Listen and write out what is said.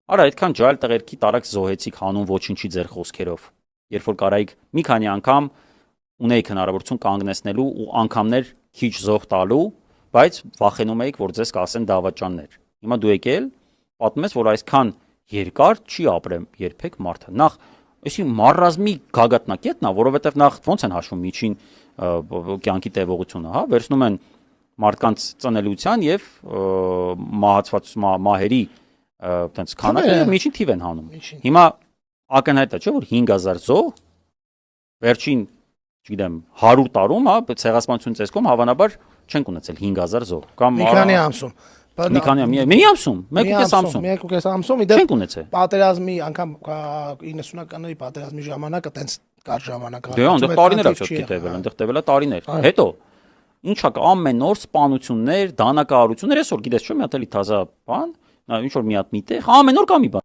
Արա այդքան ջահել տղերքի տարակ զոհեցիք հանուն ոչինչի ձեր խոսքերով։ Երբ որ կարայիք մի քանի անգամ ունեիք հնարավորություն կանգնեցնելու ու անգամներ քիչ զոհ տալու, բայց վախենում էիք, որ ձեզ կասեն դավաճաններ։ Հիմա դու եկել պատմում ես, որ այսքան երկար չի ապրեմ երբեք մարդը։ Նախ այսի մարազմի գագաթնակետն է, որովհետև նախ ոնց են հաշվում միջին կյանքի տևողությունը, հա, վերցնում են մարդկանց ծնելիության եւ մահացված մահերի այտենց քանակը միջին թիվ են հանում։ Հիմա ակնհայտ է, չէ՞ որ 5000 զոհ վերջին, չգիտեմ, 100 տարում, հա, ցեղասպանություն ծեսկում հավանաբար չենք ունեցել 5000 զոհ կամ մի քանի ամսում։ Մի ամսում, 1.5 ամսում։ 1.5 ամսում իդեպ չենք ունեցել։ Պատերազմի անգամ 90-ականների պատերազմի ժամանակը տենց կար ժամանակ։ Դե այնտեղ տարիներ ա տևել, այնտեղ տևել է տարիներ։ Հետո ինչա կա ամեն օր սպանություններ, դանակահարություններ, այսօր գիտես չէ՞ մի հատ էլի թազա բան, ինչ որ մի հատ միտեղ, ամեն օր կա մի բան։